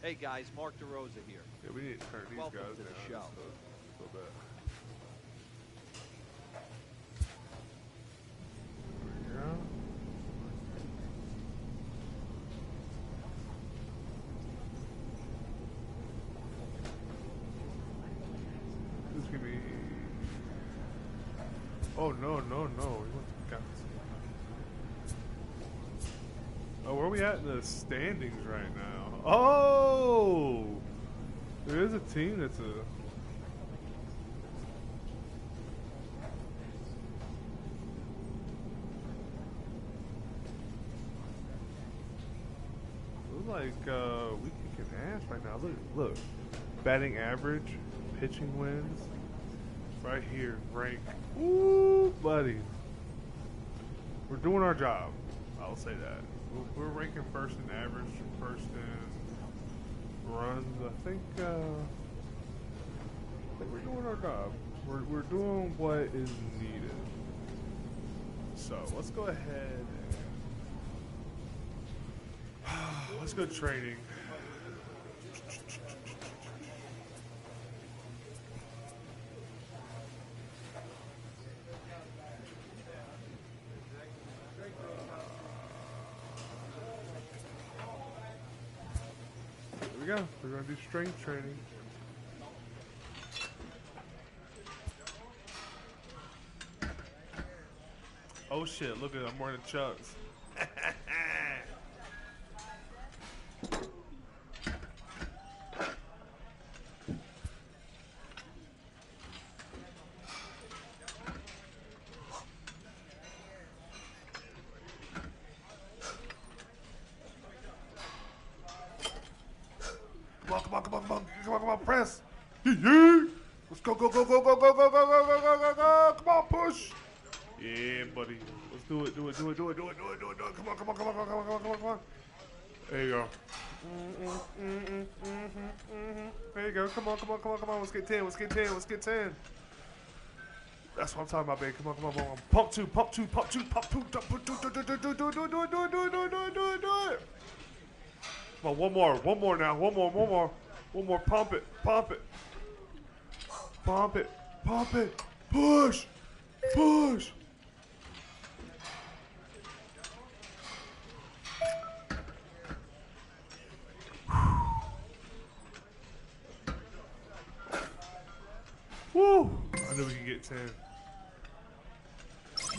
Hey guys, Mark DeRosa here. Yeah, we need to turn these Welcome guys to the down show. just a little bit. There we go. Who's gonna be? Oh no, no, no! We want the guys. Oh, where are we at in the standings right now? Oh, there is a team that's a. Looks like we kicking ass right now. Look, batting average, pitching wins, right here, rank. Woo, buddy. We're doing our job. I'll say that. We're ranking first in average, first in runs. I think we're doing our job. We're doing what is needed. So let's go ahead and let's go training. Here we go. We're gonna do strength training. Oh shit, look at it, I'm wearing the chucks. Come on, press. Let's go. Come on, push. Yeah, buddy. Let's do it. Come on. There you go. There you go. Come on. Let's get 10. That's what I'm talking about, baby. Come on. Pump two. Do it. Come on, one more now. One more. Pump it. Push. Woo! I knew we could get 10. That's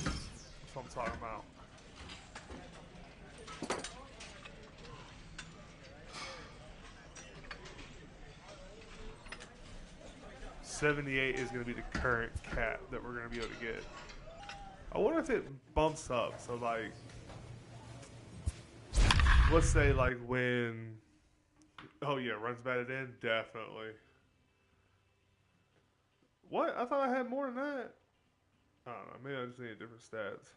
what I'm talking about. $78 is going to be the current cap that we're going to be able to get. I wonder if it bumps up. So, like, let's say, like, when. Oh, yeah, runs batted in? Definitely. What? I thought I had more than that. I don't know. Maybe I just need different stats.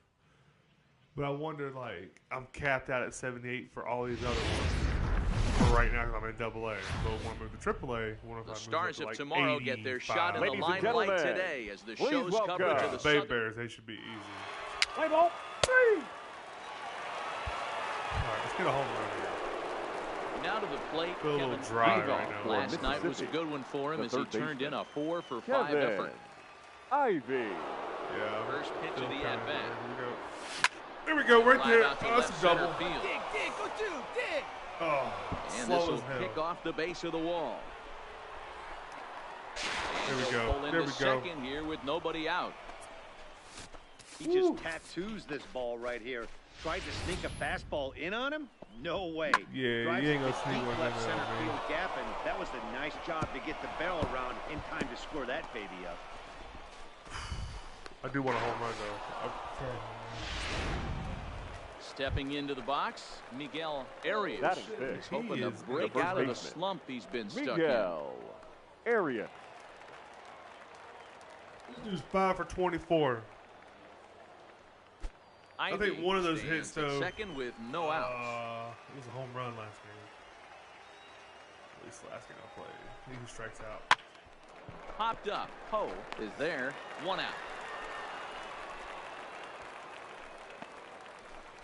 But I wonder, like, I'm capped out at 78 for all these other ones. For right now, because I'm in AA. So when I move to AAA, The Stars of like tomorrow get their shot in the Ladies and limelight gentlemen, today as the please show's welcome coverage of the Bay Southern... Bears, they should be easy. Play ball. 3. All right, let's get a home run here. Now to the plate, Feel a little Kevin dry Rudolph. right now. Last night was a Mississippi, good one for him the as he third turned in baseman. a 4-for-5 Kevin effort. Ivy. Yeah. First pitch Still of the kinda- at-bat. There we go, right Fly there. out to Oh, that's left a double. center field. Dig, go dig. Oh, And slow this will as hell. kick off the base of the wall. There we He'll go. pull into There we go. second here with nobody out. He just tattoos this ball right here. Tried to sneak a fastball in on him? No way. Yeah, Drives you ain't it gonna to sneak deep one in left there, center man. field gap, and that was a nice job to get the barrel around in time to score that baby up. I do want a home run, though. Stepping into the box, Miguel Arias. That is big. He's hoping He to is the break first out of the baseman. slump he's been stuck in. Miguel Arias. He was 5 for 24. I think one of those hits, stands at though. second with no outs. It was a home run last game. At least last game I played. He strikes out. Popped up. Poe is there. 1 out.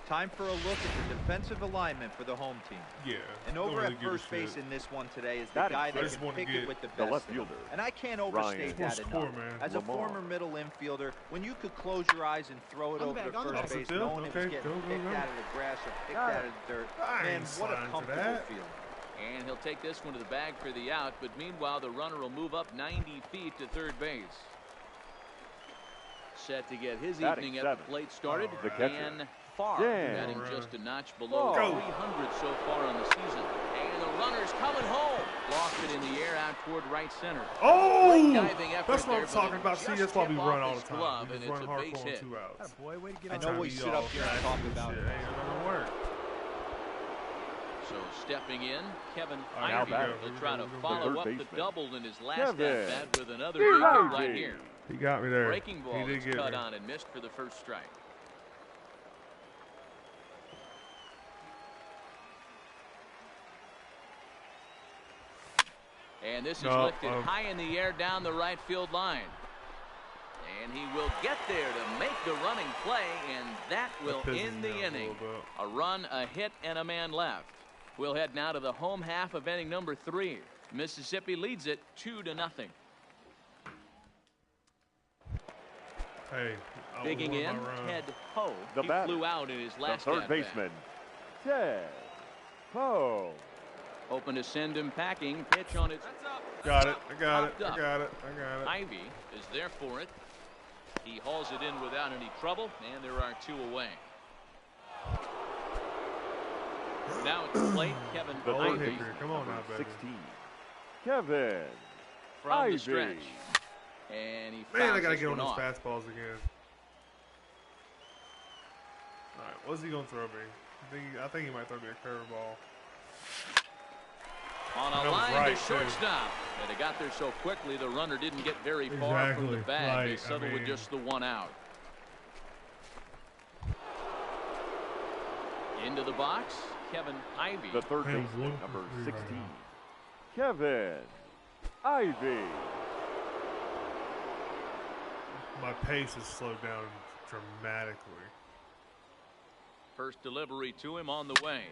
Time for a look at the defensive alignment for the home team. Yeah. And don't over really at give a first base shit. in this one today is the Batting guy first. that just can wanna pick get it with the the best. left of them. fielder, And I can't overstate Ryan. that Score, enough. man. As a Lamar. former middle infielder, when you could close your eyes and throw it On the over back, to on the first back. base, That's a knowing it was okay, getting go, go, picked go. out of the grass or picked Got out it. of the dirt, I man, ain't what a signed for comfortable that. feeling. And he'll take this one to the bag for the out, but meanwhile the runner will move up 90 feet to third base. Set to get his Batting evening at the seventh. plate started. The catcher. And Farr Dan. batting just a notch below Go. 300 so far on the season. And the runner's coming home. Lost it in the air out toward right center. Oh! Great diving effort That's what there, I'm talking but about. See, just that's why we tip run off all his the time. glove, We and just run it's a base hardcore on hit. 2 outs. Boy, way to get I on know top. we sit up here and talk about it. it. Ain't gonna work. So stepping in, Kevin All right, now Ivey batting. will try to We're gonna follow third up the baseman. double in his last Kevin at-bat with another big hit right Ivey. here. He got me there. Breaking ball He did that's get cut me. on and missed for the first strike. And this is lifted high in the air down the right field line. And he will get there to make the running play, and that will pisses end me the off a inning. little bit. A run, a hit, and a man left. We'll head now to the home half of inning number 3. Mississippi leads it 2-0. Hey, I Digging won in, my run. Ted Poe. The He batter, flew out in his The last third at-bat. baseman, Ted Poe. Open to send him packing. Pitch on its. Got it. I got it. Popped up. I got it. I got it. Ivy is there for it. He hauls it in without any trouble, and there are 2 away. Now at the plate, Kevin The Oh, third Ivy Hickory. Come on now, number baby. 16, Kevin from Ivy. the stretch. And he Man, I fouls gotta this get on one those off. fastballs again. All right, what's he gonna throw me? I think he might throw me a curveball. On That a was line right, to too. shortstop. And it got there so quickly, the runner didn't get very far from the Exactly, bag. They right, settled with mean- just the 1 out. Into the box, Kevin Ivy. The third Man, baseman, 1 number for 3 right 16, now. Kevin Ivy. My pace has slowed down dramatically. First delivery to him on the way.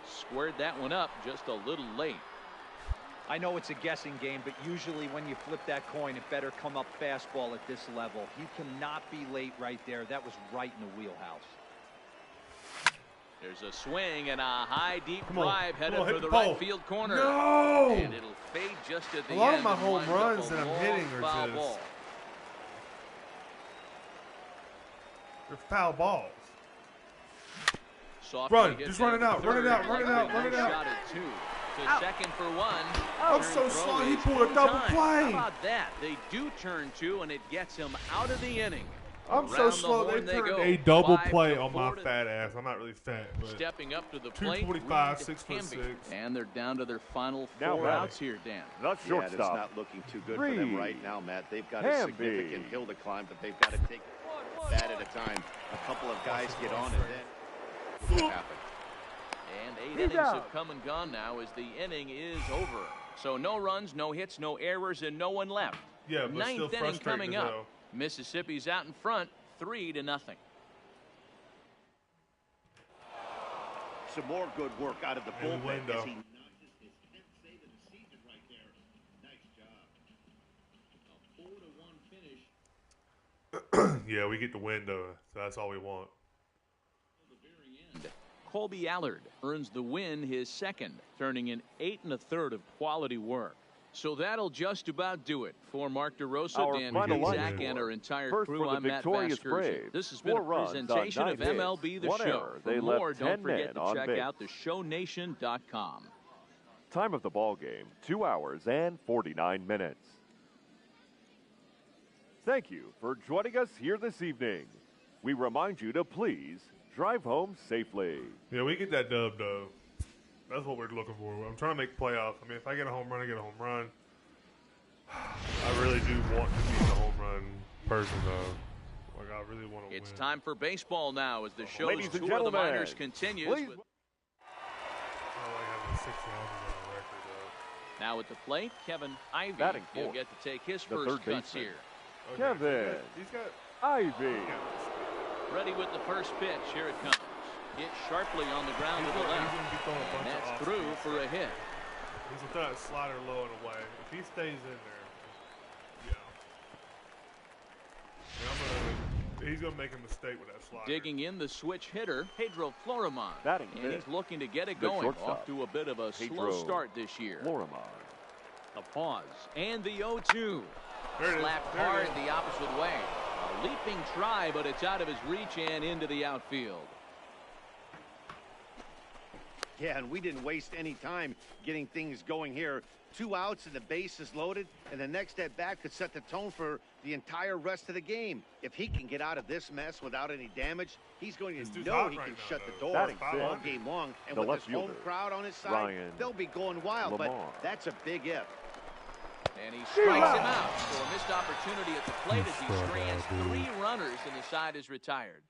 Squared that one up just a little late. I know it's a guessing game, but usually when you flip that coin, it better come up fastball at this level. You cannot be late right there. That was right in the wheelhouse. There's a swing and a high deep Come on. drive headed Come on, hit for the the right ball. field corner. No! And it'll fade just at the A lot end. of my and home winds up runs a that I'm long hitting are foul just- ball. They're foul balls. Softly Run. hit Just that run it out, run it third. out, run it out, run it out. Shot at 2. To second for 1. I'm Turn so throw slow. He is pulled a in double time. play. How about that? They do turn 2, and it gets him out of the inning. I'm so Around the slow. horn They they turned go. a double 5 play to on my 4 to fat ass. I'm not really fat, but Stepping up to the plate. 225, Reed 6'6". Hamby. And they're down to their final Now 4 batting. outs here, Dan. The Yeah, it's shortstop, not looking too good for them Reed right now, Matt. They've got a Hamby. significant hill to climb, but they've got to take bat at a time. A couple of guys get on, and then what happen? And 8 He's innings out. have come and gone now as the inning is over. So no runs, no hits, no errors, and no one left. yeah, but still Ninth inning frustrating coming as up. hell. Mississippi's out in front, 3-0. Some more good work out of the And bullpen window. as he notches his 10th save of the season right there. Nice job. A 4-1 finish. Yeah, we get the window, so that's all we want. Colby Allard earns the win, his second, turning in 8 1/3 of quality work. So that'll just about do it. For Mark DeRosa, Our Dan final line Zach, score. and our entire First crew, for the I'm Matt victorious Vasgersian. Braves. This has been a 4 runs on presentation 9 of hits. MLB The 1 Show. error. For They more, left don't 10 forget men to on check base. out theshownation.com. Time of the ball game, 2 hours and 49 minutes. Thank you for joining us here this evening. We remind you to please drive home safely. Yeah, we get that dub, though. That's what we're looking for. I'm trying to make playoffs. I mean, if I get a home run, I get a home run. I really do want to be the home run person, though. Like, I really want to win. It's time for baseball now as the show's Ladies and tour of the gentlemen, minors continues. please- With I like having 60 ounces on the record, though. now at the plate, Kevin Ivy. Batting He'll fourth. get to take his The first third cuts baseman. here. Okay, Kevin He's got Ivy. Ready with the first pitch. Here it comes. Hit sharply on the ground to the He's left. gonna be throwing a bunch And of that's off through speed. for a hit. He's gonna throw that slider low and away. If he stays in there, he's gonna make a mistake with that slider. Digging in the switch hitter, Pedro Florimon. Batting And fifth, he's looking to get it the going. shortstop, Off to a bit of a Pedro slow start this year. Florimon. A pause. And the 0-2. There it is. Slapped There it hard is. the opposite way. A leaping try, but it's out of his reach and into the outfield. Yeah, and we didn't waste any time getting things going here. 2 outs and the base is loaded, and the next at bat could set the tone for the entire rest of the game. If he can get out of this mess without any damage, he's going This to dude's know hot he right can now, shut though. the door Batting all fifth, game long. And the with left this home fielder, crowd on his side, Ryan they'll be going wild. Lamar. But that's a big if. And he strikes him out. So a missed opportunity at the plate as he strands 3 runners and the side is retired.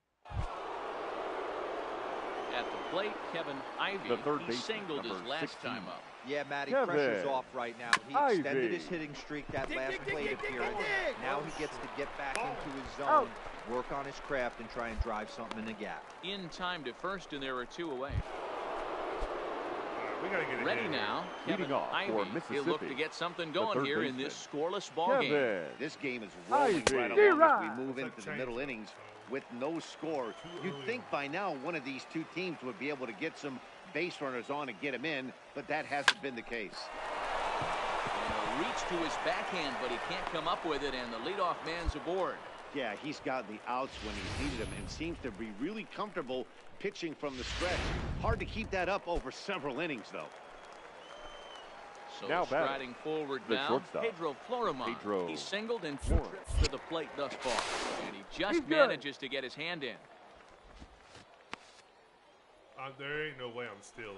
At the plate, Kevin Ivey. The third He baseman, singled his number last 16. time up. Yeah, Matty, Kevin pressure's off right now. He Ivey. extended his hitting streak that Dig, last dig, dig, plate dig, dig, appearance. dig. Now he gets to get back into his zone, Out. work on his craft, and try and drive something in the gap. In time to first, and there are 2 away. We gotta get it Ready now, Leading Kevin off for Ivey. He'll look Mississippi, to get something the going third here in this baseman, scoreless ball game. Kevin. This game is rolling Ivey. right along as we move It's into like the middle change. innings with no score. You'd think by now one of these 2 teams would be able to get some base runners on and get them in, but that hasn't been the case. And a reach to his backhand, but he can't come up with it, and the leadoff man's aboard. Yeah, he's gotten the outs when he's needed them and seems to be really comfortable pitching from the stretch. Hard to keep that up over several innings, though. So Now batting, striding forward the now, shortstop, Pedro Florimon. Pedro He's singled and 2 Flores. trips to the plate thus far, and he just He's good. manages to get his hand in. There ain't no way I'm stealing.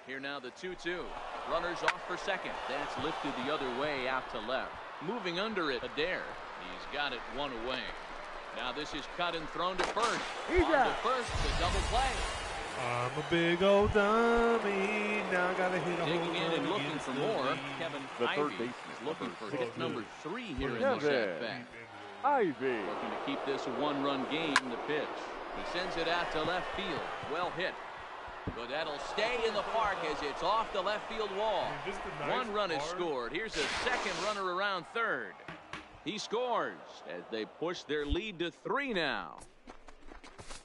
Here now the 2-2. Runners off for second. That's lifted the other way out to left. Moving under it, Adair. He's got it 1 away. Now this is cut and thrown to first. On to first, the double play. I'm a big old dummy. Now I gotta hit a home Digging in run and looking against for the more. lead. Kevin The third Ivey baseman, is looking number for 16. hit number 3 here in Kevin. this at-bat. Ivey. Looking to keep this a 1-run game. The pitch. He sends it out to left field. Well hit. But that'll stay in the park as it's off the left field wall. I mean, just a nice 1 run is hard- scored. Here's a second runner around third. He scores as they push their lead to 3 now.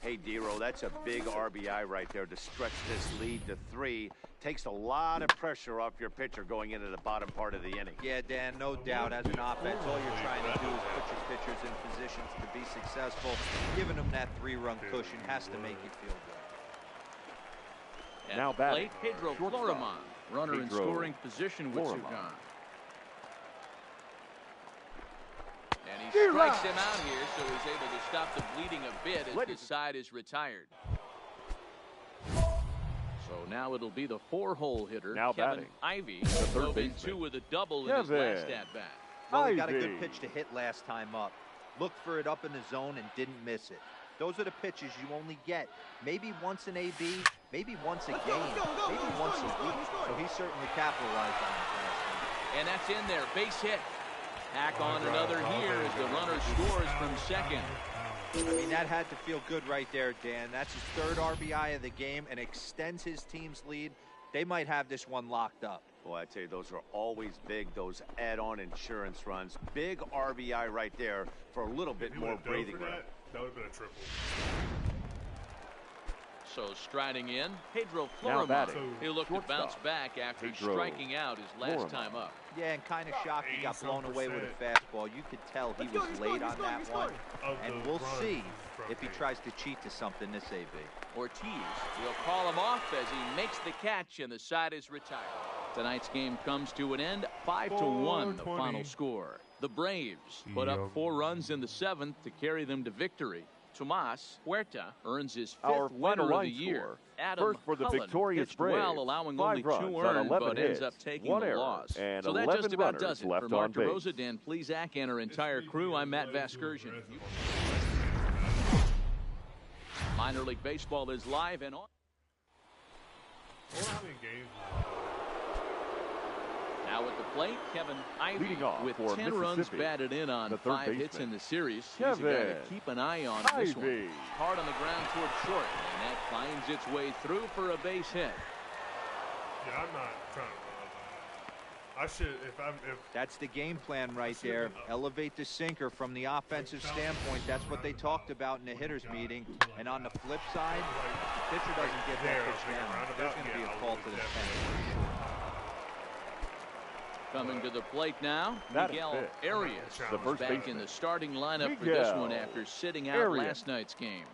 Hey, Dero, that's a big RBI right there to stretch this lead to 3. Takes a lot of pressure off your pitcher going into the bottom part of the inning. Yeah, Dan, no doubt. As an offense, all you're trying to do is put your pitchers in positions to be successful. Giving them that 3-run cushion has to make you feel good. At Now the batting, plate, Pedro shortstop, Florimon, runner in Pedro scoring position with 2 Florimon. gone. And he strikes him out here, so he's able to stop the bleeding a bit as the side is retired. So now it'll be the 4-hole hitter, Now Kevin batting, Ivey. third Drove in baseman, 2 with a double in his Kevin last at-bat. Well, he got a Ivey. good pitch to hit last time up. Looked for it up in the zone and didn't miss it. Those are the pitches you only get maybe once in AB, maybe once a game, maybe once a week. So he certainly capitalized on it last time. And that's in there, base hit. Hack on another here as the runner scores from second. I mean, that had to feel good right there, Dan. That's his 3rd RBI of the game and extends his team's lead. They might have this one locked up. Boy, I tell you, those are always big, those add-on insurance runs. Big RBI right there for a little bit If he more would've dove breathing for room. that would have been a triple. So striding in, Pedro Now Florimon. batting, He'll look to shortstop, bounce back after Pedro striking out his last Florimon. time up. Yeah, and kind of shocked he got blown away with a fastball. You could tell he was late on that one. And we'll see if he tries to cheat to something this AB. Ortiz will call him off as he makes the catch and the side is retired. Tonight's game comes to an end, 5-1 the 4-20. final score. The Braves put up 4 runs in the 7th to carry them to victory. Tomas Huerta earns his 5th Our winner final of the line year. score. Adam First for the Cullen victorious pitched Braves, well, allowing 5 only 2 runs on earned, 11 but ends hits, up taking 1 the error, loss. and So that 11 just about runners does it. left For Mark on base. DeRosa, Dan Plesac, and our entire crew, I'm Matt Vasgersian. Minor League Baseball is live and on. I wonder how many games. Now at the plate, Kevin Ivey Leading off with for 10 runs Mississippi, batted in on the third 5 hits baseman, in the series. He's a guy to Kevin keep an eye on this one. Ivey. Hard on the ground toward short, and that finds its way through for a base hit. Yeah, I'm not trying to run that. I should, if That's the game plan right there. Elevate the sinker from the offensive standpoint. That's what they talked about in the hitters meeting. And on the flip side, if the pitcher doesn't get that pitch down, there's going to be a call to the pen. Coming to the plate now, That Miguel is it. Arias The is first back baseman. in the starting lineup for this one Miguel after sitting out Arias. last night's game.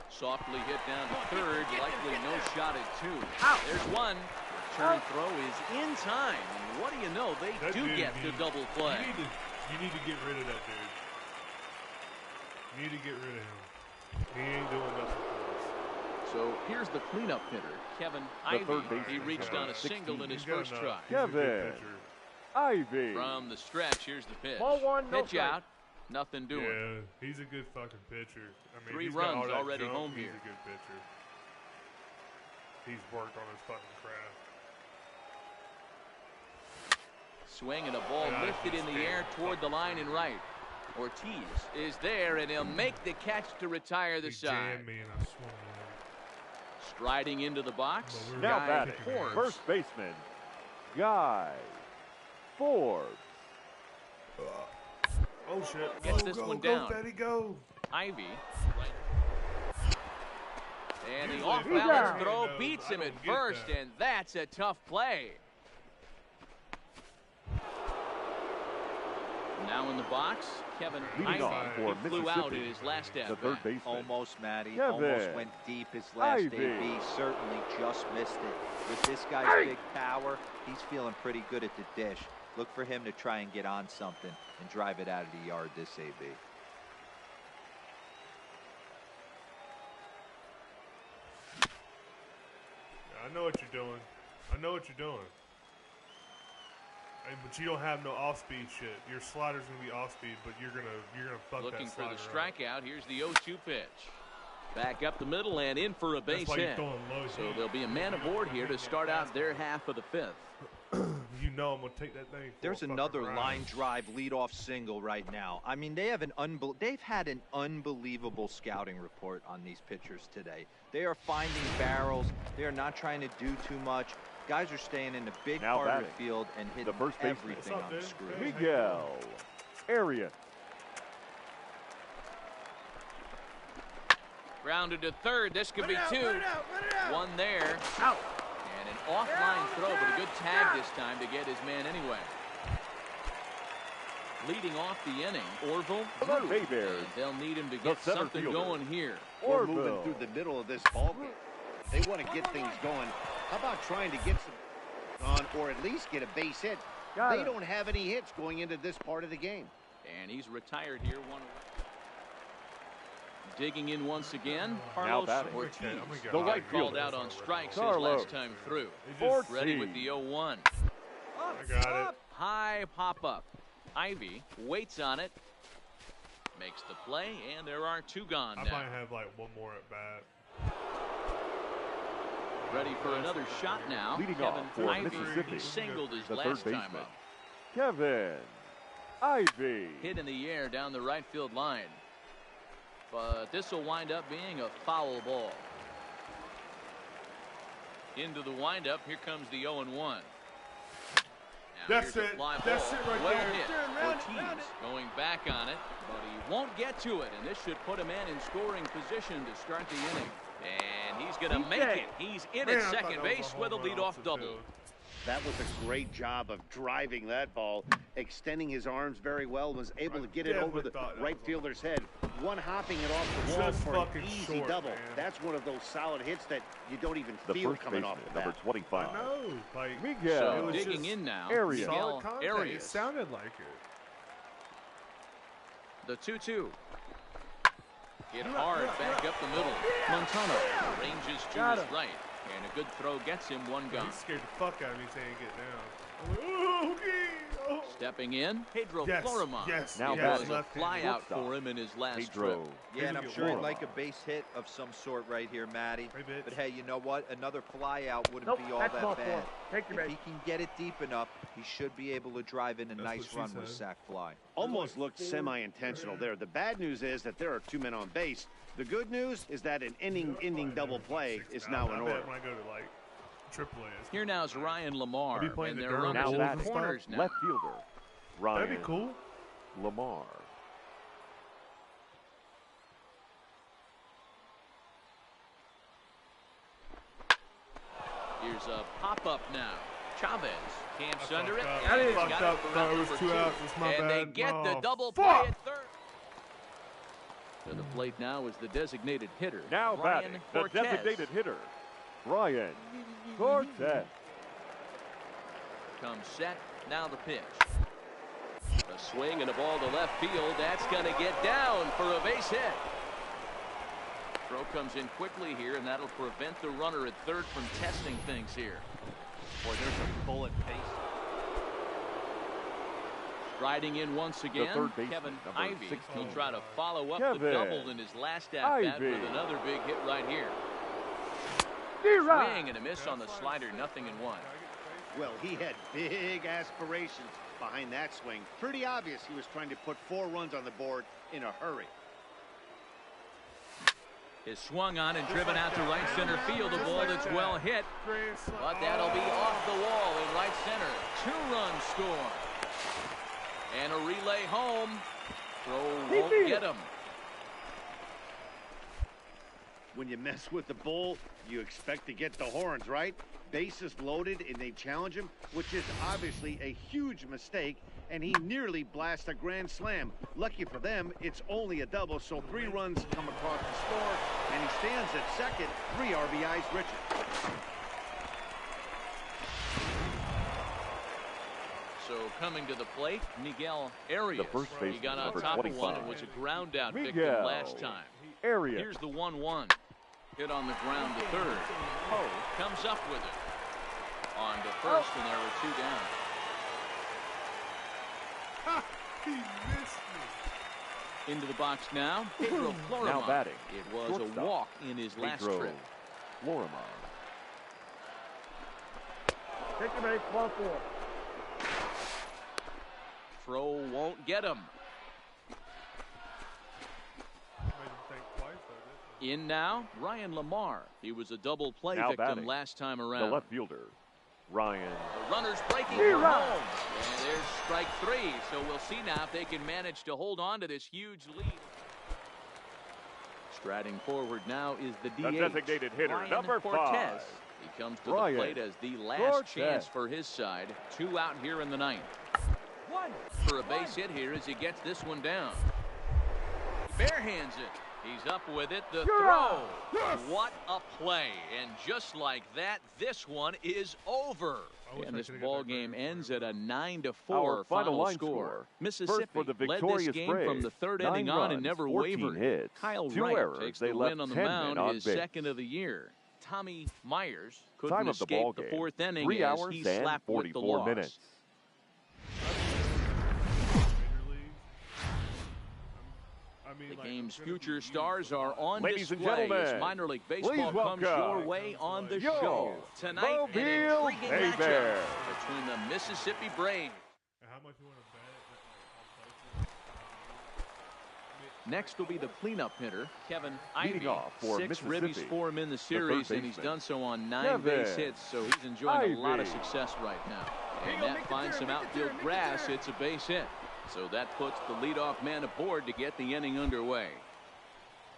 Softly hit down to third, likely no shot at 2. There's one. Return throw is in time, and what do you know? They that do dude get the double play. You need to get rid of that dude. You need to get rid of him. He ain't doing nothing for us. So here's the cleanup hitter, Kevin The Ivey. third baseman. He reached on a 16. single in his He's got first enough. try. He's a good Kevin pitcher. Ivey. From the stretch, here's the pitch. Ball one, no Pitch strike. out, nothing doing. Yeah, he's a good fucking pitcher. I mean, 3 he's got all runs that already jump. home He's here. a good pitcher. He's worked on his fucking craft. Swing and a ball Yeah, lifted in the he's air toward the line and right. Ortiz is there, and he'll make the catch to retire the He side. jammed me and I swung him. Striding into the box, But we were Now Guy batting, Forbes. first baseman, Guy Forbes. Oh shit! Gets Go, this go, one go, down. Fatty, go! Ivy. Right. And the Usually if I off-balance don't throw get beats those, him I at don't get first, that. and that's a tough play. Now in the box, Kevin Leading off Ivey. for He flew out in Mississippi, his last the at third bat. baseman. Almost, Matty. Kevin Almost went deep his last Ivey. AB. Certainly just missed it. With this guy's big power, he's feeling pretty good at the dish. Look for him to try and get on something and drive it out of the yard this AB. I know what you're doing. I know what you're doing. Hey, but you don't have no off-speed shit. Your slider's gonna be off-speed, but you're gonna fuck Looking that for the slider up. strikeout. Here's the 0-2 pitch. Back up the middle and in for a That's base why you're hit. throwing low So heat. there'll be a man aboard here to start out their half of the 5th. You know I'm gonna take that thing. For There's a fucking another ride. line drive leadoff single right now. I mean, they've had an unbelievable scouting report on these pitchers today. They are finding barrels. They are not trying to do too much. Guys are staying in the big Now part of batting, the field and hitting the first baseman. everything What's up, on the dude? screw. Hey. Miguel Arias. Grounded to third. This could be 2. Run it out. One there. Out. And an offline throw, but a good tag this time to get his man anyway. Leading off the inning, Orville. The Drew. Bay Bears. And they'll need him to The get center something fielder. going here. We're moving Orville. through the middle of this ball game. They want to get things going. How about trying to get some on, or at least get a base hit? Got They it. don't have any hits going into this part of the game. And he's retired here. One away. Digging in once again, Now Carlos batting. Ortiz. I'm gonna get The high. right Called fielder. out on strikes his Carlos last time through. He just- Ready with the 0-1. I got it. High pop-up. Ivy waits on it. Makes the play, and there are 2 gone I now. might have like one more at bat. Ready for another shot now. Leading Kevin off for Ivey. Mississippi, He singled his the last third time baseman. up. Kevin Ivey. Hit in the air down the right field line. But this will wind up being a foul ball. Into the windup. Here comes the 0-1. Now That's here's a it. fly That's ball. it right well there. hit. Turn, round it, Ortiz round it. going back on it, but he won't get to it, and this should put a man in scoring position to start the inning. And he's going to make it. He's in Man, at I thought second that was base a with a home run leadoff off the double. field. That was a great job of driving that ball, extending his arms very well, was able to get it over the definitely thought that right was fielder's head. One hopping it off the wall Just for an fucking easy short, double. man. That's one of those solid hits that you don't even The feel first coming baseman, off the number bat. 25. I know. Like, Miguel So It was digging just in now. Arias. solid Miguel contact. It Arias. sounded like it. The 2-2. Hit hard back up the middle. Montano ranges to Got his him. right. And a good throw gets him 1 gone. He scared the fuck out of me saying get down. I'm like, oh, okay. Oh. Stepping in, Pedro Yes, Florimon. yes, Now It yes, was a left hand. fly out Shortstop. for him in his last Pedro. trip. Yeah, and I'm Pedro sure he'd Florimon. like a base hit of some sort right here, Matty. Hey, bitch. But hey, you know what? Another fly out wouldn't Nope, be all that's that ball bad. four. Take your If base. he can get it deep enough, he should be able to drive in a That's nice what she run with a said. sac fly. Almost looked semi-intentional there. The bad news is that there are 2 men on base. The good news is that an inning-ending double play is now in I order. bet when I go to like AAA. Here now is Ryan Lamar, I'll be playing and the they're Durham runners Now in Bulls the and stuff. corners now. Left fielder, Ryan That'd be cool. Lamar. Here's a pop-up now. Chavez camps I under it. fucked up. and I he's fucked got up. it for Thought it out was number 2 2. outs. That's my And they bad. get the Oh, double fuck. play at third. To the plate now is the designated hitter, Now Ryan batting, the Cortez. designated hitter, Ryan Cortez. Comes set, now the pitch. A swing and a ball to left field. That's going to get down for a base hit. Throw comes in quickly here, and that'll prevent the runner at third from testing things here. Boy, there's a bullet pace. Riding in once again, third baseman, Kevin number Ivey. 16. He'll try to follow up the Kevin double in his last at-bat Ivey. with another big hit right here. D-Rod. Swing and a miss on the slider, 0-1. Well, he had big aspirations behind that swing. Pretty obvious he was trying to put 4 runs on the board in a hurry. Is swung on and driven out to right center field. A ball that's well hit, but that'll be off the wall in right center. 2-run score. And a relay home. Throw won't get him. When you mess with the bull, you expect to get the horns, right? Bases loaded and they challenge him, which is obviously a huge mistake, and he nearly blasts a grand slam. Lucky for them, it's only a double, so 3 runs come across the score, and he stands at second, 3 RBIs richer. So coming to the plate, Miguel Arias. The first He baseman, got on number top of one 25. and was a ground out victim Miguel last time. Arias. Here's the 1-1. Hit on the ground to third. Poe comes up with it. On to first, and there are 2 down. Ha! He missed me. Into the box now, Pedro Florimon. Now batting, It was shortstop, a walk in his last Pedro trip. Florimon. Take your base. Ball 4. Throw won't get him. Made him think twice, though, didn't In now, Ryan Lamar. He was a double play Now victim batting, last time The around. left fielder, Ryan. The runner's breaking for home. And there's strike 3. So we'll see now if they can manage to hold on to this huge lead. Striding forward now is the DH. The designated hitter, Ryan number Cortez. 5. He comes to Ryan the plate as the last Cortez. chance for his side. 2 out here in the 9th. For a base hit here as he gets this one down. Barehands it. He's up with it. The throw. What a play. And just like that, this one is over. wish And I this could've got ball that game right. ends at a 9-4 Our final line score. score. Mississippi First for the led this victorious game Braves. from the 3rd 9 inning on and runs, never 14 wavered. hits, Kyle 2 Wright errors. takes They the left win on the 10 men mound, on his base. 2nd of the year. Tommy Myers couldn't Time of the escape ball the game, 4th inning 3 as hours he and slapped with the 44 loss. minutes. Major leagues. I mean, The like, game's I'm gonna future be stars used are a lot. on Ladies and display as gentlemen, minor league please baseball comes your welcome way on the Yo, show. Tonight, an Mobile intriguing Hey matchup Bear. between the Mississippi Braves. And how much you want to bet? Like, how close it is? Next will be the cleanup hitter, Kevin Leading Ivey. off for 6 ribbies Mississippi, for him in the third series, and he's baseman, done so on 9 Kevin base hits, so he's enjoying a lot of Ivey. success right now. And that finds some outfield grass. It's a base hit. So that puts the leadoff man aboard to get the inning underway.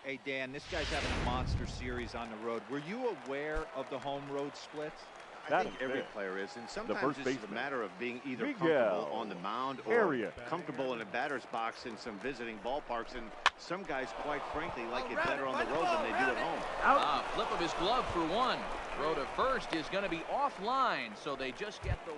Hey, Dan, this guy's having a monster series on the road. Were you aware of the home road splits? I think That's every fair. player is, and first sometimes it's a baseman, matter of being either Miguel comfortable on the mound or Arias. comfortable in a batter's box in some visiting ballparks, and some guys, quite frankly, like it better on the road than they do at home. Flip of his glove for 1. Throw to first is going to be offline, so they just get the...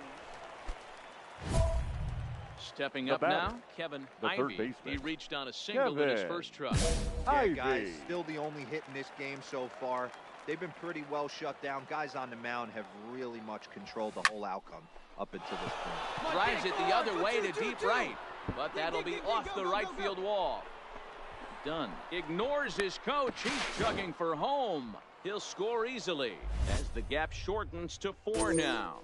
Stepping The up batter, now, Kevin the third Ivey. baseman, He reached on a single in his Kevin first try. Yeah, Ivey. guys, still the only hit in this game so far. They've been pretty well shut down. Guys on the mound have really much controlled the whole outcome. up until this point. Drives it the other way to deep right, but that'll be off the right field wall. Dunn ignores his coach. He's chugging for home. He'll score easily as the gap shortens to 4 now.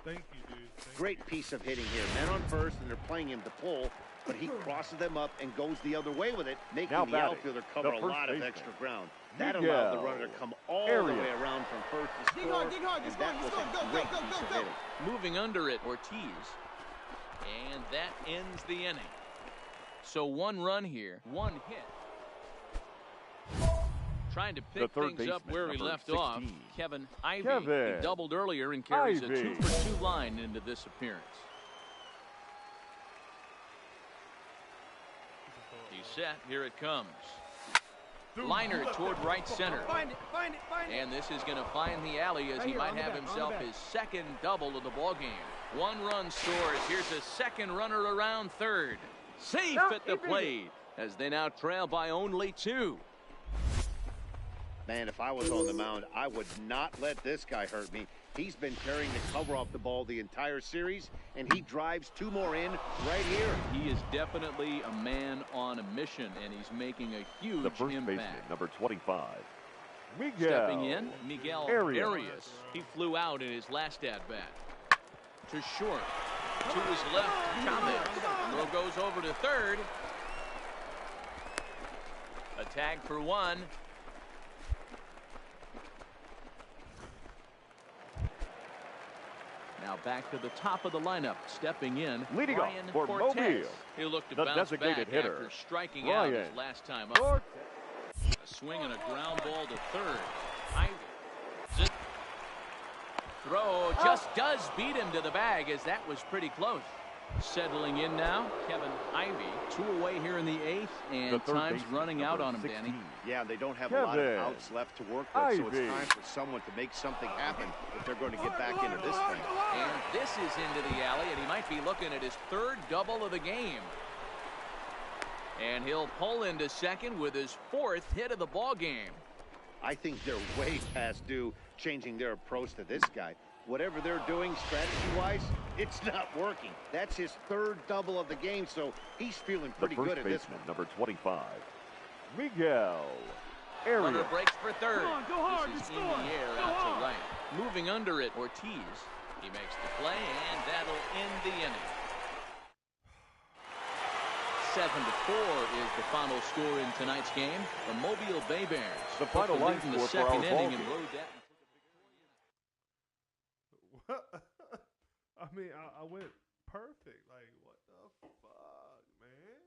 Thank you, dude. Great piece of hitting here. Men on first, and they're playing him to pull, but he crosses them up and goes the other way with it, making Now the batting, outfielder cover the a first lot of baseman, extra ground. That Miguel allowed the runner to come all the Arias. way around from first to score, Dig hard, and that was a great piece of hitting. Moving under it, Ortiz. And that ends the inning. So 1 run here, 1 hit. Trying to pick third things up baseman, where he number left off, 16. Kevin Ivey. Kevin He doubled earlier and carries Ivey. a 2-for-2 line into this appearance. He's set. Here it comes. Liner toward right center. Find it. And this is going to find the alley as Right he here, might on the have back, on the himself back. his second double of the ball game. 1 run scores. Here's a second runner around third. Safe at the plate as they now trail by only 2. Man, if I was on the mound, I would not let this guy hurt me. He's been carrying the cover off the ball the entire series, and he drives 2 more in right here. He is definitely a man on a mission, and he's making a huge The first baseman, impact. number 25. Miguel Stepping in, Miguel Arias. Arias. He flew out in his last at-bat. To short. To his left, Chavez. Throw goes over to third. A tag for 1. Now back to the top of the lineup. Stepping in, Leading off Brian for Cortez. Mobile, He'll look to the bounce designated back hitter, after striking out Brian his last time up. Cortez. A swing and a ground ball to third. Ivey. Zip. Throw just does beat him to the bag as that was pretty close. Settling in now, Kevin Ivey. 2 away here in the 8th, The and third time's baseman, running out number on him, 16. Danny. Yeah, they don't have a lot of Kevin outs left to work with, so Ivey. it's time for someone to make something happen if they're going to get back into this thing. And this is into the alley, and he might be looking at his 3rd double of the game. And he'll pull into second with his 4th hit of the ball game. I think they're way past due changing their approach to this guy. Whatever they're doing strategy-wise, it's not working. That's his 3rd double of the game, so he's feeling The pretty first good at this baseman, one. number 25. Miguel Arias. Runner breaks for third. Go hard, This is you in score. the air Go out hard. to right. Moving under it, Ortiz. He makes the play, and that'll end the inning. 7-4 is the final score in tonight's game. The Mobile Bay Bears The final took the lead line in the score for our second ball inning and game. rode that. I mean, I went perfect. Like, what the fuck, man?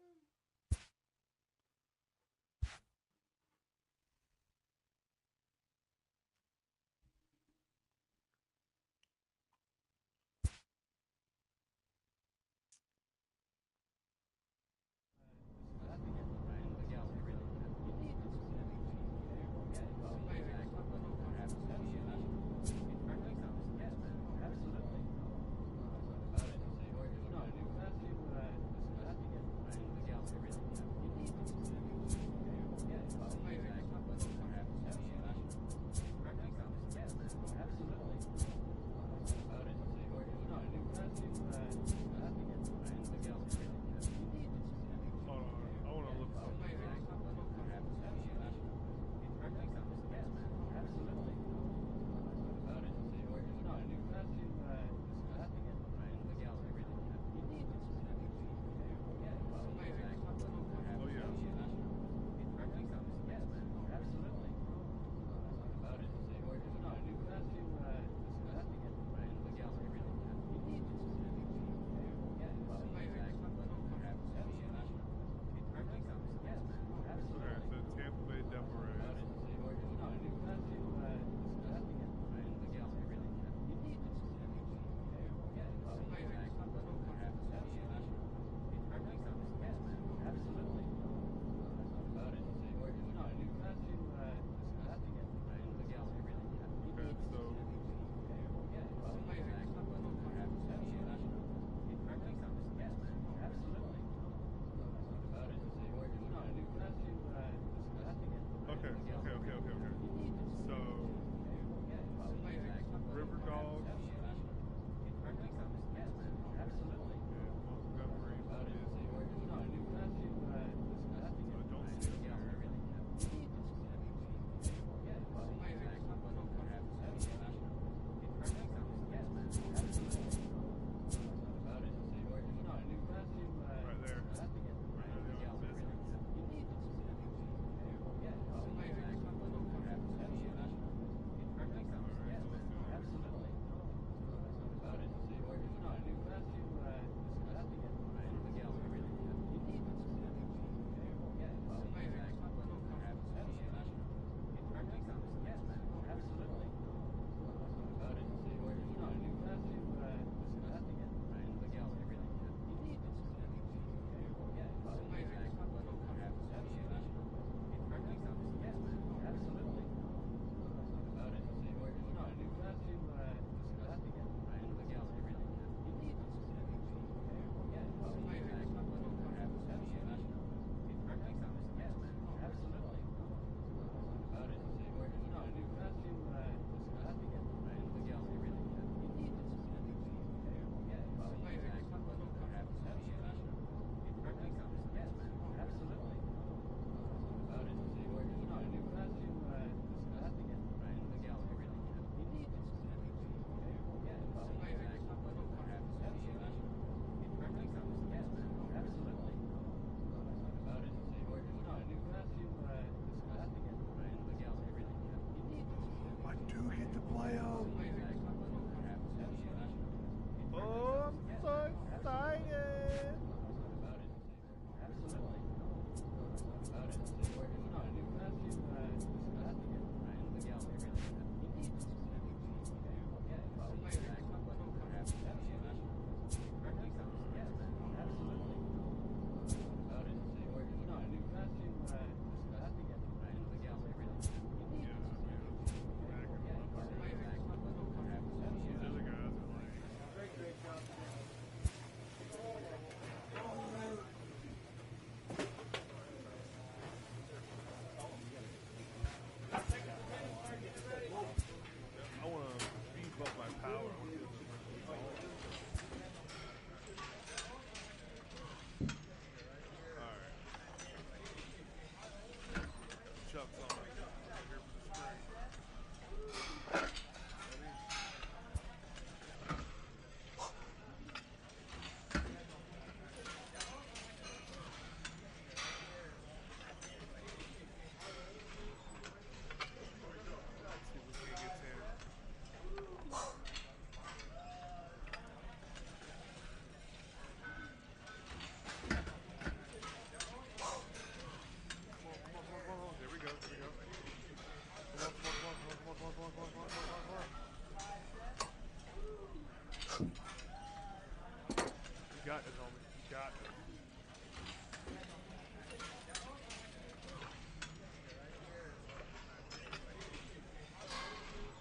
got this, homie. You got this.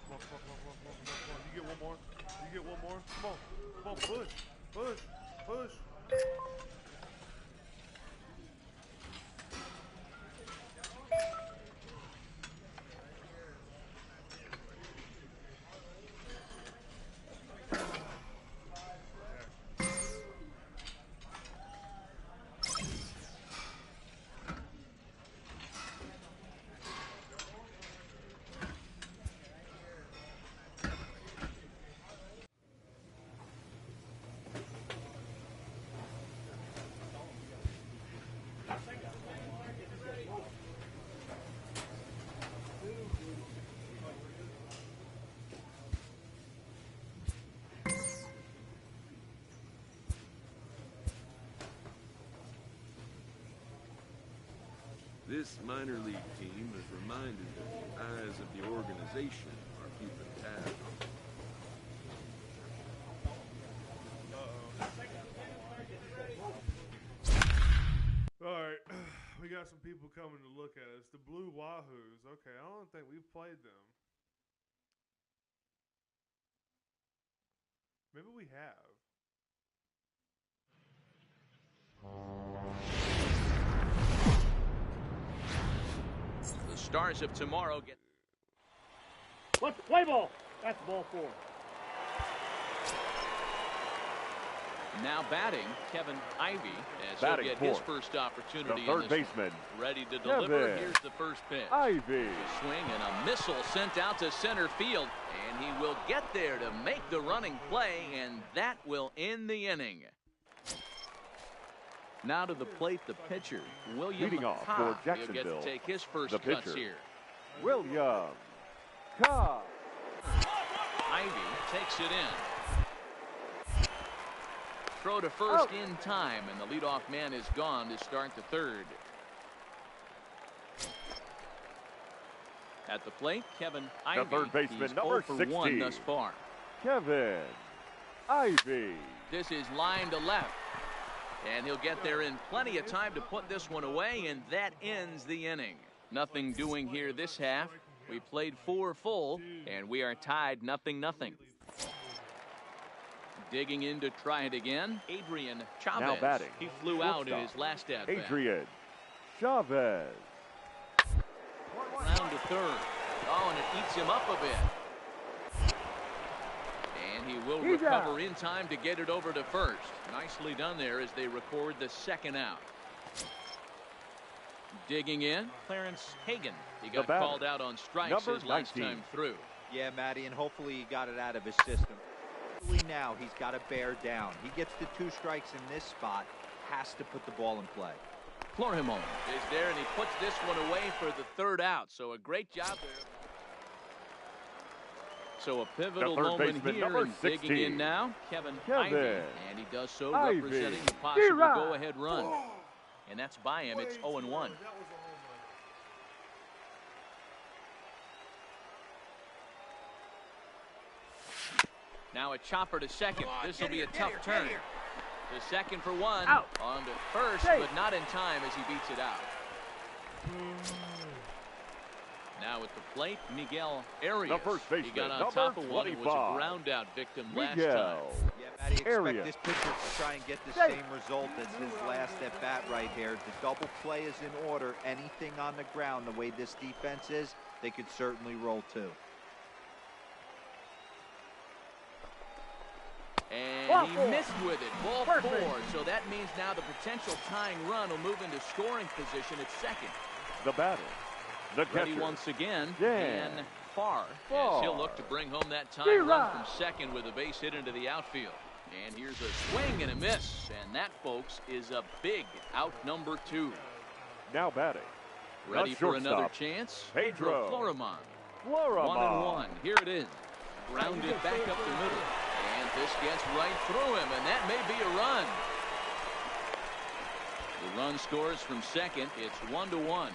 Come on, come on, come on, come on, come on, come on. You get one more. You get one more. Come on. Come on, push. Push. Push. This minor league team is reminded that the eyes of the organization are keeping tabs on. Alright, we got some people coming to look at us. The Blue Wahoos. Okay, I don't think we've played them. Maybe we have. The Stars of tomorrow get... Let's play ball. That's ball 4. Now batting, Kevin Ivey, as Batting he'll get his fourth, first opportunity the third in this baseman, one. Ready to deliver. Kevin Here's the first pitch. Ivey. A swing and a missile sent out to center field, and he will get there to make the running play, and that will end the inning. Now to the plate, the pitcher, William Leading off Cobb. for He'll get Jacksonville, to take his first the cuts pitcher, here. William Cobb. Ivey takes it in. Throw to first in time, and the leadoff man is gone to start the third. At the plate, Kevin Ivey. third baseman, He's number 0 for 1 60. thus far. Kevin Ivey. This is line to left. And he'll get there in plenty of time to put this one away, and that ends the inning. Nothing doing here this half. We played 4 full, and we are tied 0-0. Digging in to try it again, Adrian Chavez. Now batting, He flew out in shortstop, his last at-bat. Adrian Chavez. Round to third. Oh, and it eats him up a bit. And he will recover in time to get it over to first. Nicely done there as they record the second out. Digging in, Clarence Hagan. He got called out on strikes number his last 19. time through. Yeah, Matty, and hopefully he got it out of his system. Now he's got to bear down. He gets the 2 strikes in this spot, has to put the ball in play. Florimon is there, and he puts this one away for the third out. So a great job there. So a pivotal moment baseman, here, number and digging 16. in now, Kevin Kevin Ivey. And he does so Ivey. representing the possible go-ahead run. And that's by him. It's 0-1. Now a chopper to second. This will be a tough turn. To second for 1. Out. On to first, Safe. but not in time as he beats it out. Now at the plate, Miguel Arias. The first baseman, he got on number top of one and was 25. a ground out victim last time. Miguel Yeah, Matty, expect Arias. this pitcher to try and get the same result as his last at bat right here. The double play is in order. Anything on the ground, the way this defense is, they could certainly roll 2. And he missed with it. Ball 4. So that means now the potential tying run will move into scoring position at second. The batter, the Ready catcher, once again, Dan Dan Farr. As he'll look to bring home that tying run from second with a base hit into the outfield. And here's a swing and a miss. And that, folks, is a big out number 2. now batting. Ready the for another shortstop, chance? Pedro Florimon. Florimon. 1-1. Here it is. Grounded back up the middle. And this gets right through him, and that may be a run. The run scores from second. It's 1-1.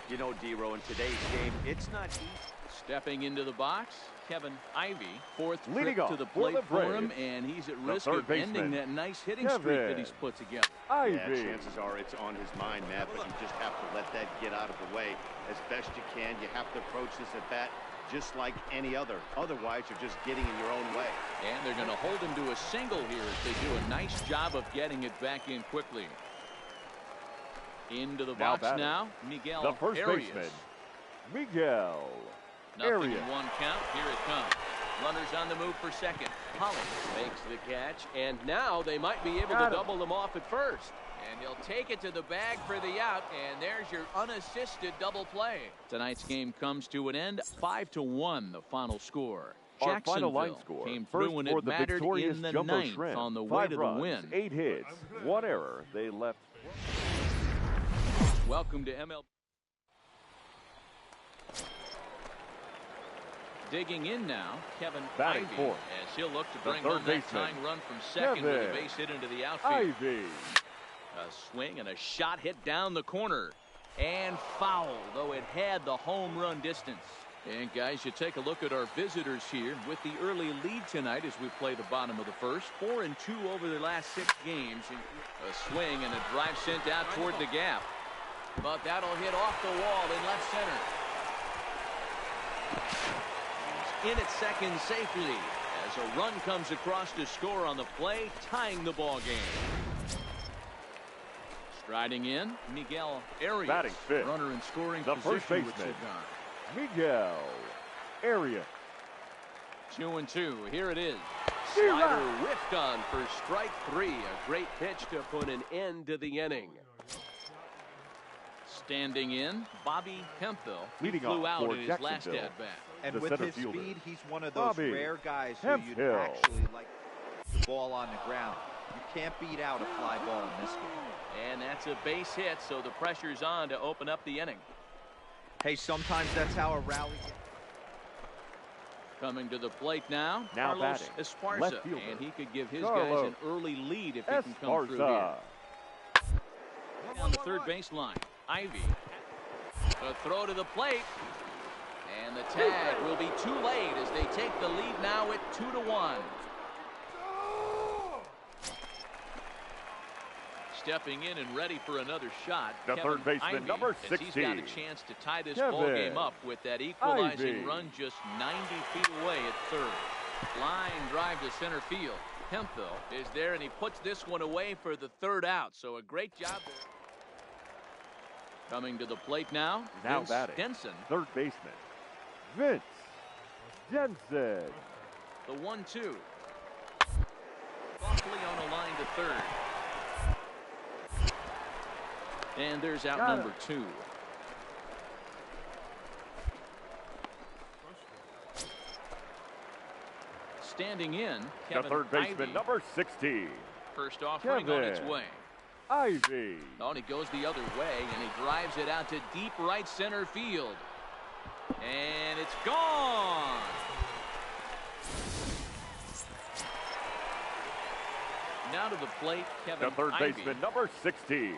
You know, D-Row, in today's game, it's not easy to Stepping into the box, Kevin Ivey, fourth Leading trip to off the for plate the for him, Braves, and he's at the risk third of ending baseman, that nice hitting streak that he's put together. Ivy. Yeah, chances are it's on his mind, Matt, but you just have to let that get out of the way as best you can. You have to approach this at bat just like any other. Otherwise, you're just getting in your own way. And they're going to hold him to a single here as they do a nice job of getting it back in quickly. Into the box now, Miguel the first Arias. baseman, Miguel Nothing Arias. in one count. Here it comes. Runners on the move for second. Holly makes the catch, and now they might be able to double them off at first. And he'll take it to the bag for the out, and there's your unassisted double play. Tonight's game comes to an end, 5-1, the final score. Our final line Jacksonville score, came first through and for it the mattered victorious in the Jumbo ninth Shrimp. on the way 5 to the runs, win. 8 hits, 1 error. They left. Welcome to MLB. Digging in now, Kevin Batting Ivey, fourth, as he'll look to the bring third home that baseman, tying run from second with a Kevin base hit into the outfield. Ivy. A swing and a shot hit down the corner. And foul, though it had the home run distance. And guys, you take a look at our visitors here with the early lead tonight as we play the bottom of the first. 4-2 over their last 6 games. A swing and a drive sent out toward the gap. But that'll hit off the wall in left center. He's in at second safely as a run comes across to score on the play, tying the ball game. Striding in, Miguel Arias, Batting fifth, runner in scoring the position first with baseman, Cigar. Miguel Arias. 2-2. Here it is. Slider whiffed on for strike 3. A great pitch to put an end to the inning. Standing in, Bobby Hemphill. He Leading flew off out for in his last Jacksonville. at-bat. And The with center his fielder, speed, he's one of those Bobby rare guys who you'd Hemphill. actually like the ball on the ground. You can't beat out a fly ball in this game. And that's a base hit, so the pressure's on to open up the inning. Hey, sometimes that's how a rally gets. Coming to the plate now, Now Carlos batting, Esparza, left fielder, and he could give his Carlos guys an early lead if he can come through here. Esparza. On the third baseline, Ivy. A throw to the plate, and the tag will be too late as they take the lead now at 2-1. Stepping in and ready for another shot, The Kevin third baseman, Ivey, number as he's got a 60. chance to tie this Kevin ball game up with that equalizing Ivey. run just 90 feet away at third. Line drive to center field. Hemphill is there, and he puts this one away for the third out. So a great job there. Coming to the plate now, Now Vince batting, Stenson. third baseman, Vince Jensen. The 1-2. Softly on a line to third. And there's out Got number 2. Standing in, The Kevin third baseman, Ivey. number 60. First offering on its Kevin way. Ivy. Oh, and it goes the other way, and he drives it out to deep right center field. And it's gone. Now to the plate, Kevin The third Ivey. baseman, number 60.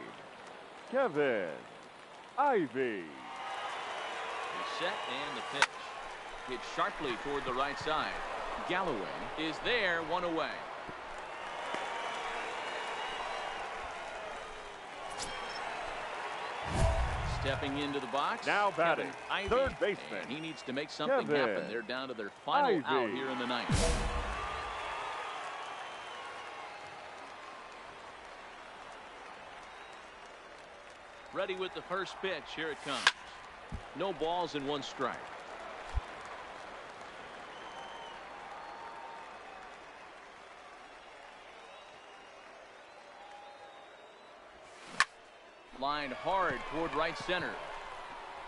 Kevin Ivy. The set and the pitch. Hit sharply toward the right side. Galloway is there, 1 away. Stepping into the box. Now batting, Kevin Ivey. third baseman, And he needs to make something Kevin happen. They're down to their final Ivey. out here in the ninth. Ready with the first pitch. Here it comes. No balls and 1 strike. Lined hard toward right center.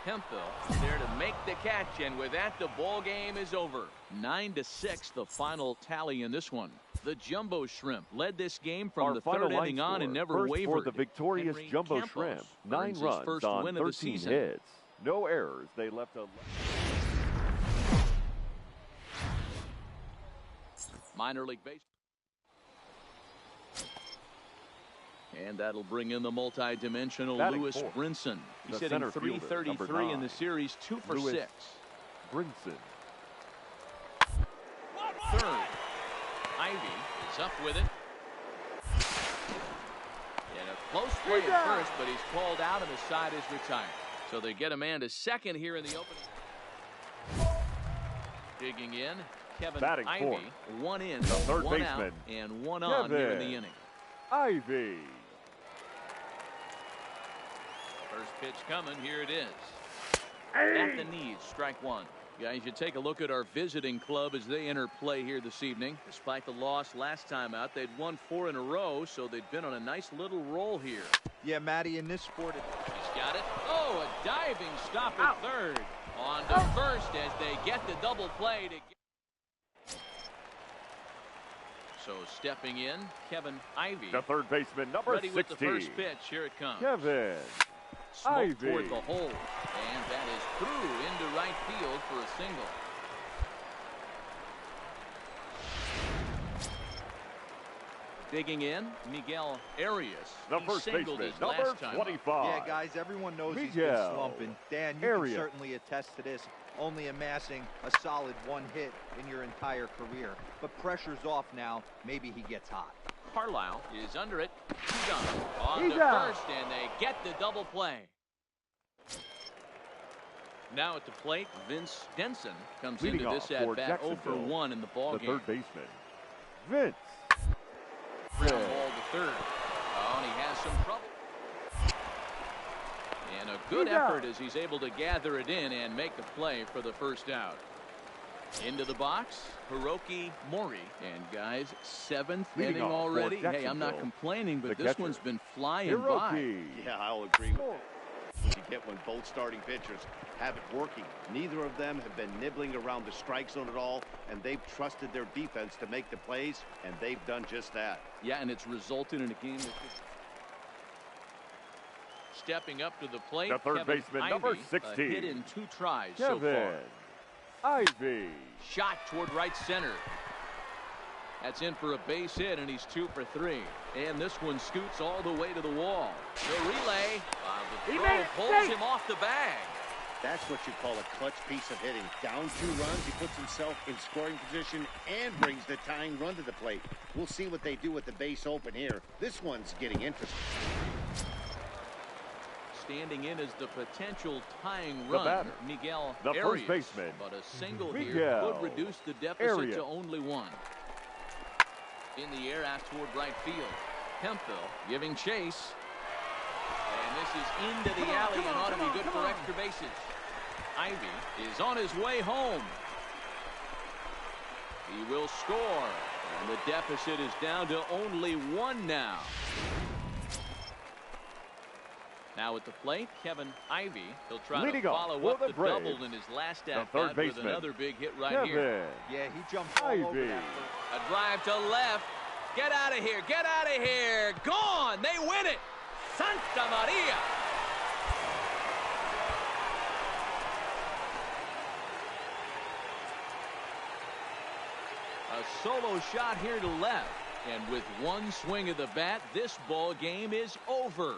Hemphill there to make the catch, and with that, the ball game is over. 9-6, the final tally in this one. The Jumbo Shrimp led this game from Our the final third line inning on score, and never first wavered. for the victorious Henry Jumbo Campos Shrimp, 9 earns his runs first on win of the 13 season. hits. No errors. They left a Minor league baseball. And that'll bring in the multi-dimensional Batting Lewis fourth, Brinson. He's the hitting center fielder, number .333 in the 9. series, 2 for Lewis 6. Brinson. Third. Ivy is up with it. And a close play at first, but he's called out and the side is retired. So they get a man to second here in the opening. Digging in, Kevin Batting Ivy. fourth. One in, The third one baseman, out, and one on here in the inning. Ivy. First pitch coming. Here it is. At the knees, strike one. Guys, you take a look at our visiting club as they enter play here this evening. Despite the loss last time out, they'd won 4 in a row, so they've been on a nice little roll here. Yeah, Matty, in this sport... He's got it. Oh, a diving stop at third. On to first as they get the double play to get... So stepping in, Kevin Ivy. The third baseman, number ready 16. with the first pitch. Here it comes. Kevin Smoke Ivy. toward the hole. And that is through into right field for a single. Digging in, Miguel Arias. The He first singled baseman, his number last time up. 25. Yeah, guys, everyone knows he's been Miguel slumping. Dan, you Arias. can certainly attest to this, only amassing a solid 1 hit in your entire career. But pressure's off now. Maybe he gets hot. Carlisle is under it. He's on. On He's to out. first, and they get the double play. Now at the plate, Vince Denson comes Leading into this off for at-bat 0 for Jacksonville, 1 in the ball the game. third baseman, Vince. Ground ball to third. Oh, and he has some trouble. And a good effort as he's able to gather it in and make the play for the first out. Into the box, Hiroki Mori. And guys, 7th Leading inning off for already. Hey, I'm not Jacksonville, complaining, but the this catcher, one's been flying by. Hiroki. Yeah, I'll agree with that. You get when both starting pitchers have it working. Neither of them have been nibbling around the strike zone at all, and they've trusted their defense to make the plays, and they've done just that. Yeah, and it's resulted in a game that stepping up to the plate. The third Kevin baseman, Ivy, number a 16. hit in 2 tries so Kevin far. Ivy. Shot toward right center. That's in for a base hit, and he's 2 for 3. And this one scoots all the way to the wall. The relay. The He throw made it pulls safe. him off the bag. That's what you call a clutch piece of hitting. Down 2 runs, he puts himself in scoring position and brings the tying run to the plate. We'll see what they do with the base open here. This one's getting interesting. Standing in as the potential tying The run, batter, Miguel the Arias. first baseman, But a single here Miguel could reduce the deficit Arias. to only 1. In the air out toward right field. Hemphill giving chase. And this is into the alley and ought to be good for extra bases. Ivy is on his way home. He will score. And the deficit is down to only 1 now. Now at the plate, Kevin Ivy. He'll try Leading to off follow for up the the Braves, double in his last the at third bat with baseman, another big hit right Kevin here. Yeah, he jumped all over Ivy. that. A drive to left. Get out of here. Get out of here. Gone. They win it. Santa Maria. A solo shot here to left. And with 1 swing of the bat, this ball game is over.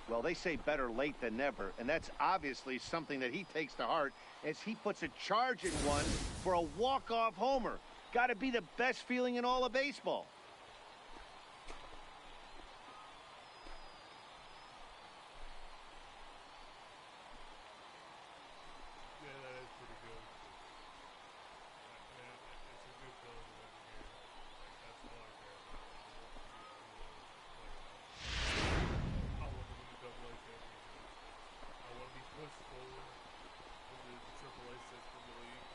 Well, they say better late than never, and that's obviously something that he takes to heart as he puts a charge in one for a walk-off homer. Got to be the best feeling in all of baseball. Yeah, that is pretty good. Man, it's a good feeling to win the game. Like, that's all I care about. I want to win the Double-A championship. I want to be pushed forward into the Triple-A system of the league.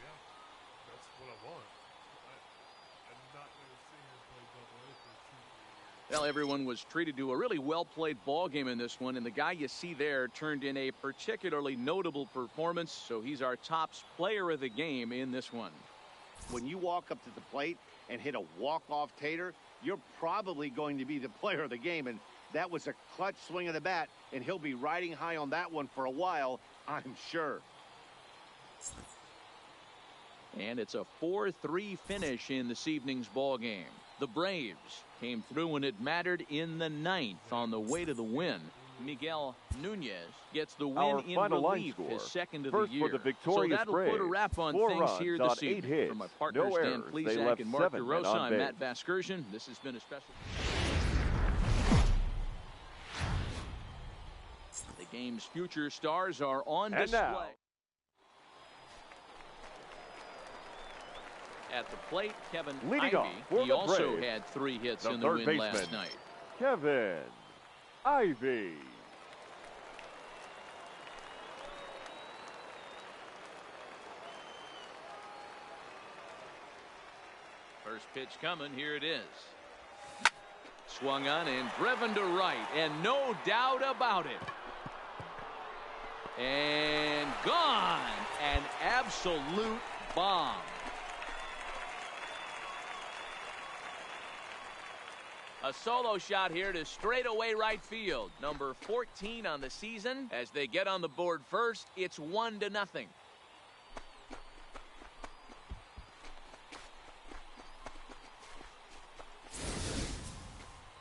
Yeah, that's what I want. I'm not going to sit here and play Double-A for 2-3 years. Well, everyone was treated to a really well-played ball game in this one, and the guy you see there turned in a particularly notable performance, so he's our top player of the game in this one. When you walk up to the plate and hit a walk-off tater, you're probably going to be the player of the game, and that was a clutch swing of the bat, and he'll be riding high on that one for a while, I'm sure. And it's a 4-3 finish in this evening's ball game. The Braves came through when it mattered in the 9th on the way to the win. Miguel Nunez gets the win in relief, his second of the year. For the victorious so that'll Braves, put a wrap on 4 things runs here on this 8 evening. hits, From my partners no Dan errors. They Plesac left and Mark 7 DeRosa, men on I'm Matt base. Vasgersian. This has been a special. The game's future stars are on And display. now, at the plate, Kevin leading off Ivey. for He the also Braves, had 3 hits the in the third win last baseman, night. Kevin Ivey. First pitch coming. Here it is. Swung on and driven to right, and no doubt about it. And gone. An absolute bomb. A solo shot here to straightaway right field. Number 14 on the season. As they get on the board first, it's 1-0.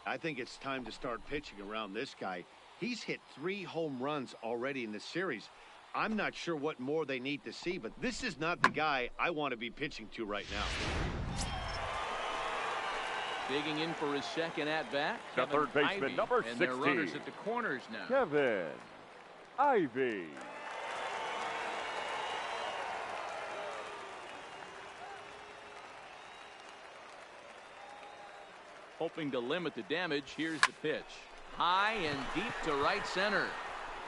I think it's time to start pitching around this guy. He's hit 3 home runs already in the series. I'm not sure what more they need to see, but this is not the guy I want to be pitching to right now. Digging in for his second at-bat. The third baseman, Ivey, number and their 16. runners at the corners now. Kevin Ivey. Hoping to limit the damage. Here's the pitch. High and deep to right center.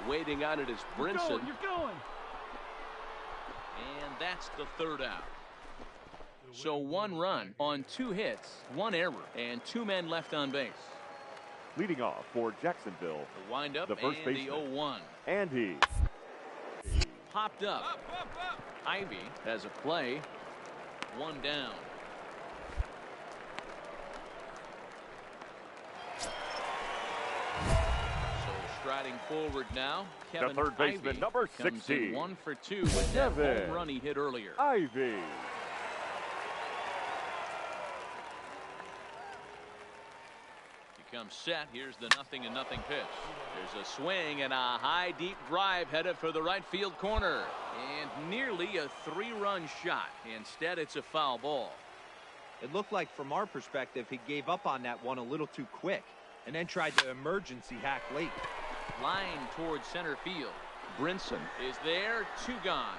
Waiting on it is Brinson. You're going. And that's the third out. So 1 run on 2 hits, 1 error, and 2 men left on base. Leading off for Jacksonville, The windup the first and the baseman, 0-1. Andy. Popped up. Ivey has a play. 1 down. So striding forward now, Kevin third baseman, Ivey number comes 16. in 1 for 2 with that Kevin home run he hit earlier. Ivey. Comes set. Here's the 0-0 pitch. There's a swing and a high deep drive headed for the right field corner, and nearly a 3-run shot. Instead, it's a foul ball. It looked like from our perspective he gave up on that one a little too quick and then tried to emergency hack late. Line towards center field. Brinson is there. 2 gone.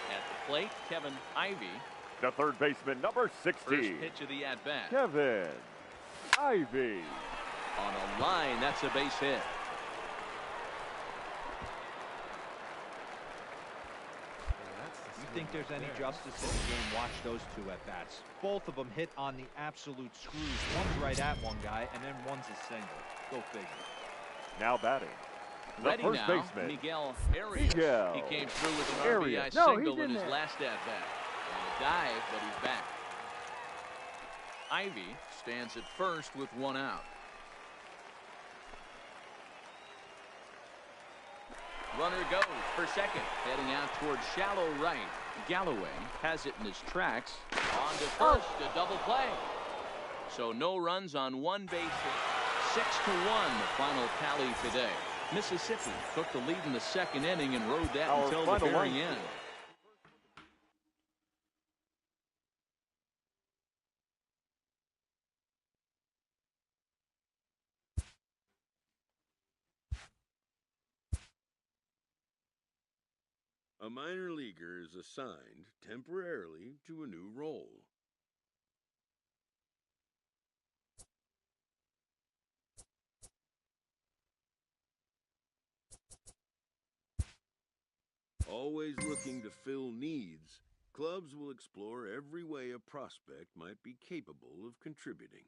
At the plate, Kevin Ivey. The third baseman, number 16. First pitch of the at-bat. Kevin Ivey. On a line, that's a base hit. You think there's any justice in the game, watch those 2 at-bats. Both of them hit on the absolute screws. One's right at one guy, and then one's a single. Go figure. Now batting, the Ready first now, baseman, Miguel Arias. Miguel He came through with an Arias. RBI No, he single in his didn't. last at-bat. Dive, but he's back. Ivey stands at first with 1 out. Runner goes for second, heading out towards shallow right. Galloway has it in his tracks. On to first, a double play. So no runs on 1 base hit. 6-1 the final tally today. Mississippi took the lead in the second inning and rode that Our until the final very line end. A minor leaguer is assigned temporarily to a new role. Always looking to fill needs, clubs will explore every way a prospect might be capable of contributing.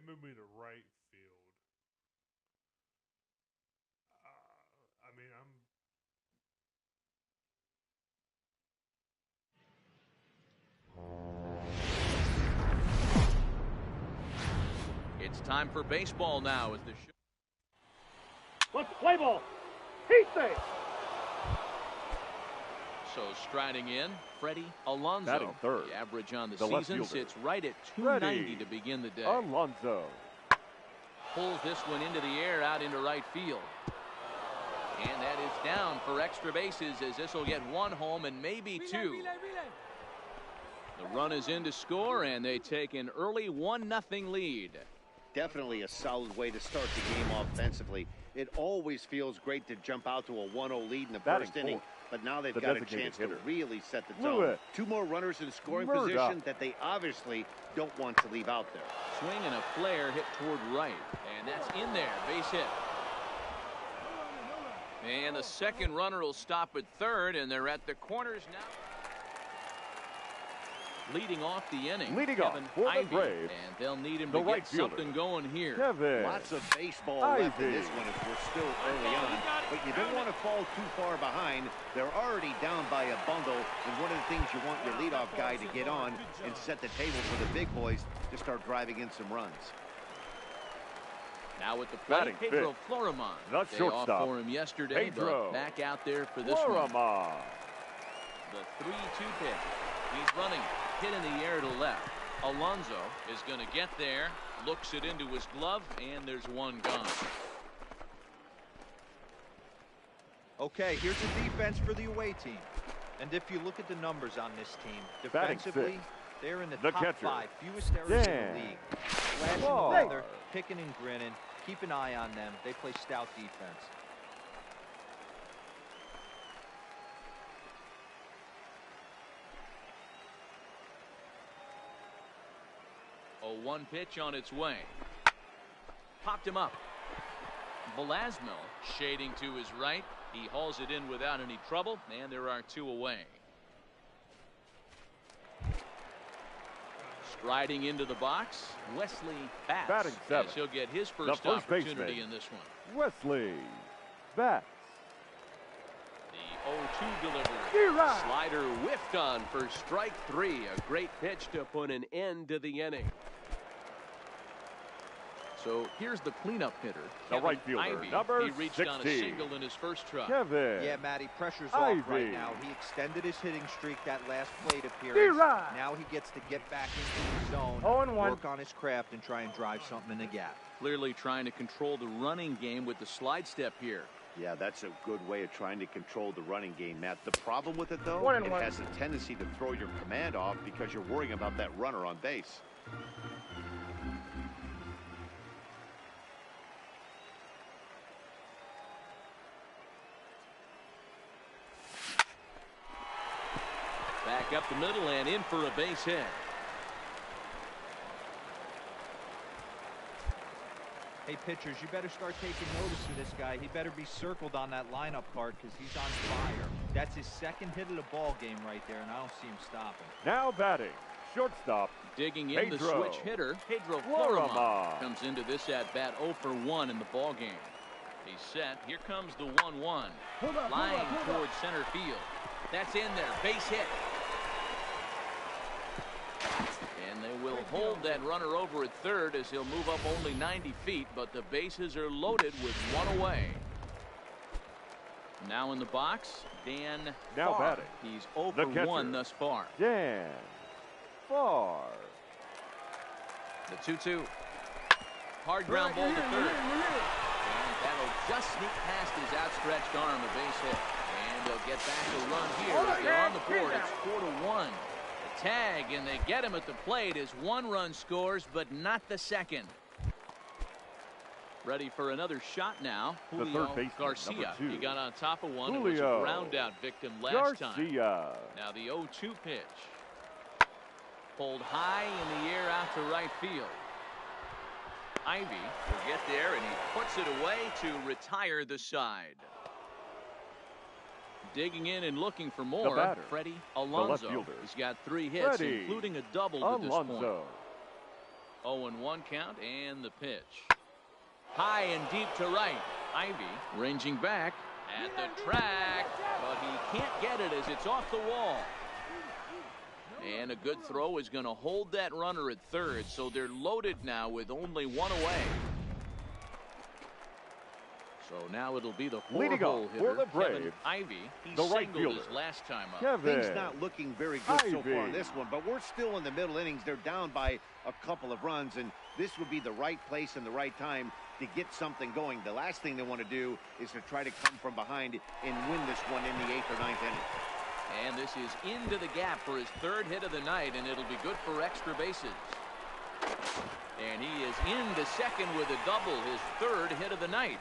moved me to right field. I mean, It's time for baseball now as the show. Let's play ball. Heat safe. So striding in, Freddie Alonso. Batting third. The average on the left season fielder. sits right at 290 Freddie to begin the day. Alonso. Pulls this one into the air out into right field. And that is down for extra bases as this will get one home and maybe two. The run is in to score, and they take an early 1-0 lead. Definitely a solid way to start the game offensively. It always feels great to jump out to a 1-0 lead in the Batting first inning, fourth. but now they've The got a designated chance hitter. to really set the tone. Lewis. 2 more runners in scoring Murdoch. position that they obviously don't want to leave out there. Swing and a flare hit toward right, and that's in there. Base hit. And the second runner will stop at third, and they're at the corners now. Leading off the inning, Leading Kevin off for the Ivey, Braves, and they'll need him the to right get fielder, something going here. Kevin. Lots of baseball left in Ivey. this one as we're still early on, but you don't want to fall too far behind. They're already down by a bundle, and one of the things you want your leadoff guy to get on and set the table for the big boys to start driving in some runs. Now with the plate, Batting Pedro fifth, Florimon. the Day shortstop, off for him yesterday, Pedro but back out there for this one. Florimon. The 3-2 pitch. He's running, hit in the air to left. Alonso is going to get there, looks it into his glove, and there's one gone. Okay, here's the defense for the away team. And if you look at the numbers on this team, Batting defensively, sixth, they're in the the top catcher, 5, fewest errors in Dan the league. Flashing the Ball. leather, picking and grinning, keep an eye on them. They play stout defense. A 1 pitch on its way. Popped him up. Velasquez shading to his right. He hauls it in without any trouble, and there are 2 away. Striding into the box, Wesley Batts. Batting seventh, as he'll get his first first opportunity baseman, in this one. Wesley Batts. The 0-2 delivery. Slider whiffed on for strike 3. A great pitch to put an end to the inning. So here's the cleanup hitter, The Kevin right fielder, Ivey. number He reached on a 60. single in his first try. Kevin. Yeah, Matty, pressure's off Ivey. right now. He extended his hitting streak that last plate appearance. Now he gets to get back into the zone, 0-1. work on his craft, and try and drive something in the gap. Clearly trying to control the running game with the slide step here. Yeah, that's a good way of trying to control the running game, Matt. The problem with it, though, 1-1. it has a tendency to throw your command off because you're worrying about that runner on base. Back up the middle and in for a base hit. Hey, pitchers, you better start taking notice of this guy. He better be circled on that lineup card because he's on fire. That's his second hit of the ball game right there, and I don't see him stopping. Now batting, shortstop, Digging in the Pedro switch hitter, Pedro Florimon. Florimon comes into this at-bat 0 for 1 in the ball game. He's set. Here comes the 1-1. Flying towards center field. That's in there. Base hit. And they will hold that runner over at third as he'll move up only 90 feet, but the bases are loaded with 1 away. Now in the box, Dan Now Farr. batting, He's 0 the for catcher. 1 thus far. Dan Farr. The 2-2. Hard ground ball to third. And that'll just sneak past his outstretched arm, a base hit. And they'll get back a run here. They're on the board. It's 4-1. The tag, and they get him at the plate as 1 run scores, but not the second. Ready for another shot now. The Julio third baseman, Garcia. number 2. He got on top of one and was a Julio ground out victim last time. Garcia. Now the 0-2 pitch. Pulled high in the air out to right field. Ivey will get there, and he puts it away to retire the side. Digging in and looking for more, batter, Freddie left Alonso. fielder, He's got 3 hits, Freddie including a double to this point. Alonso. 0-1 count and the pitch. High and deep to right. Ivy ranging back at the track, but he can't get it as it's off the wall. And a good throw is going to hold that runner at third, so they're loaded now with only one away. So now it'll be the four-hole hitter, for the Braves, Kevin Ivy. He the right singled fielder, his last time up. Kevin Things not looking very good so Ivy. far in this one, but we're still in the middle innings. They're down by a couple of runs, and this would be the right place and the right time to get something going. The last thing they want to do is to try to come from behind and win this one in the 8th or 9th inning. And this is into the gap for his third hit of the night, and it'll be good for extra bases. And he is into second with a double, his third hit of the night.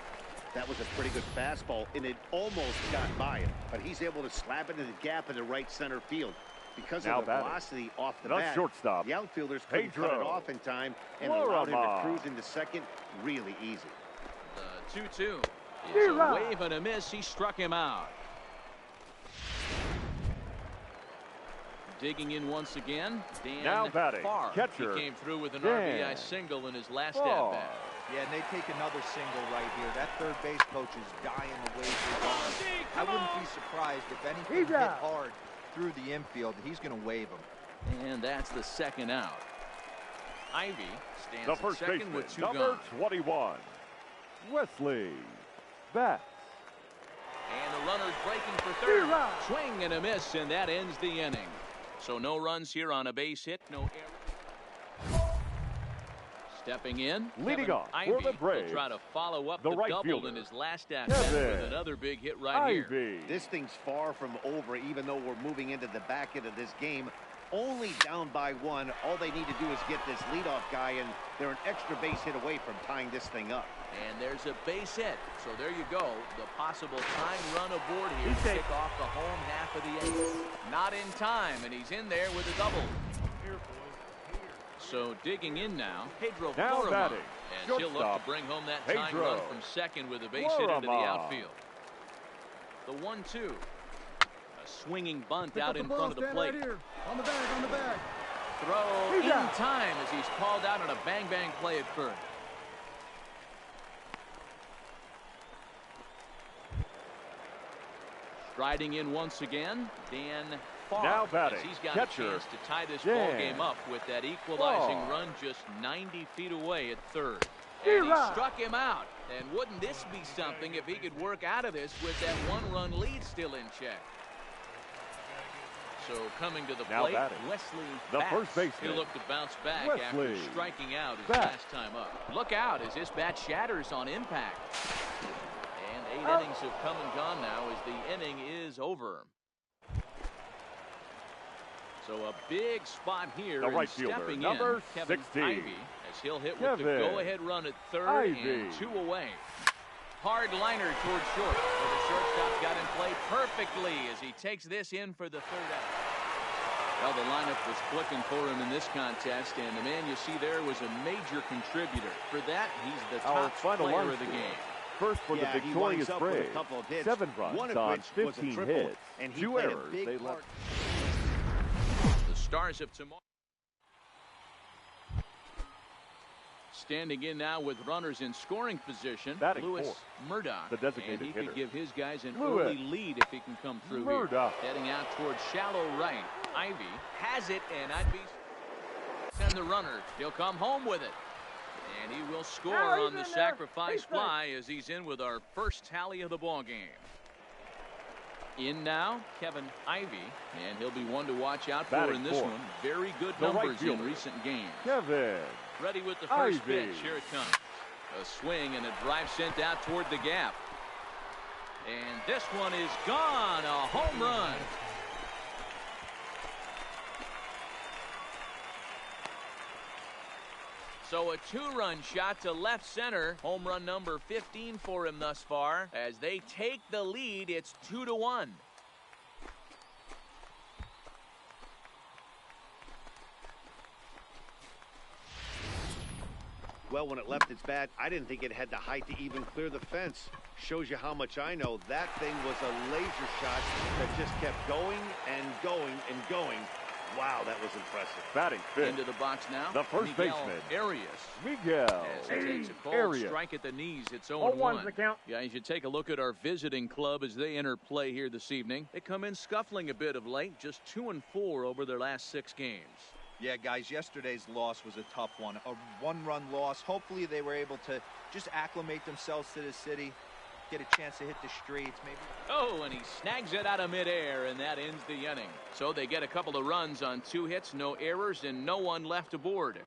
That was a pretty good fastball, and it almost got by him, but he's able to slap it in the gap in the right center field. Because Now of the batting, velocity off the the bat, shortstop, the outfielders couldn't Pedro cut it off in time and allowed him to Lorama. cruise into second really easy. The 2-2 is a wave and a miss. He struck him out. Digging in once again, Dan Now batting, Farr. catcher, He came through with an Dan RBI single in his last Farr. at-bat. Yeah, and they take another single right here. That third base coach is dying to wave his arm. I wouldn't be surprised if anything hit hard through the infield. He's going to wave him. And that's the second out. Ivy stands the at first second baseman, with two number gone. 21, Wesley Betts. And the runner's breaking for third. Swing and a miss, and that ends the inning. So no runs here on a base hit, no error. Stepping in, Leading Kevin off Ivy for the Braves, will try to follow up the the right double fielder, in his last at-bat Kevin with another big hit right here. Ivy. This thing's far from over, even though we're moving into the back end of this game. Only down by one. All they need to do is get this leadoff guy, and they're an extra base hit away from tying this thing up. And there's a base hit. So there you go. The possible time run aboard here to kick off the home half of the 8th. Not in time, and he's in there with a double. So digging in now, Pedro Now Florama. batting, And she'll look to shortstop, bring home that tying Pedro run from second with a base hit into the Florama. outfield. The 1-2. A swinging bunt out in front of the plate. Right here. On the bag. Throw in time as he's called out on a bang-bang play at first. Striding in once again, Dan Farr. Now batting, as he's got catcher, a chance to tie this Dan ball game up with that equalizing Farr. run just 90 feet away at third. And he struck him out. And wouldn't this be something if he could work out of this with that one-run lead still in check? So coming to the Now plate, batting, Wesley the Betts. first baseman, He'll look to bounce back Wesley after striking out his Betts. last time up. Look out as this bat shatters on impact. And 8 innings have come and gone now as the inning is over. So a big spot here. The and right fielder, stepping number in, Kevin 16, Ivy, as he'll hit with Kevin the go-ahead run at third Ivy. and 2 away. Hard liner towards short. Where the shortstop got in play perfectly as he takes this in for the third out. Well, the lineup was clicking for him in this contest, and the man you see there was a major contributor. For that, he's the Our top final player line of the score. game. First for Yeah, the he victorious winds up with a Braves, couple of hits, 7 runs one of on which was a 15 triple, hits, and he 2 played a errors. big They part. left. The Stars of tomorrow. Standing in now with runners in scoring position, Batting Lewis fourth, Murdoch. the designated and he hitter. could give his guys an Lewis early lead if he can come through Murdoch. here. Heading out towards shallow right. Ivy has it, and I'd be send the runner. He'll come home with it. And he will score on the sacrifice fly as he's in with our first tally of the ball game. In now, Kevin Ivy, and he'll be one to watch out for Batting in this fourth, one. Very good the right numbers in fielder, recent games. Kevin Ready with the first Ivy. pitch. Here it comes. A swing and a drive sent out toward the gap. And this one is gone. A home run. So a 2-run shot to left center. Home run number 15 for him thus far. As they take the lead, it's 2-1. Well, when it left its bat, I didn't think it had the height to even clear the fence. Shows you how much I know. That thing was a laser shot that just kept going and going and going. Wow, that was impressive. Batting fifth, Into the box now. the first Miguel baseman, Arias. Miguel As he takes a cold Arias. strike at the knees, it's 0-1's 0-1. the count. Guys, you take a look at our visiting club as they enter play here this evening. They come in scuffling a bit of late, just 2-4 over their last 6 games. Yeah, guys, yesterday's loss was a tough one. A one-run loss. Hopefully they were able to just acclimate themselves to the city, get a chance to hit the streets, maybe. Oh, and he snags it out of midair, and that ends the inning. So they get a couple of runs on 2 hits, no errors, and no one left aboard.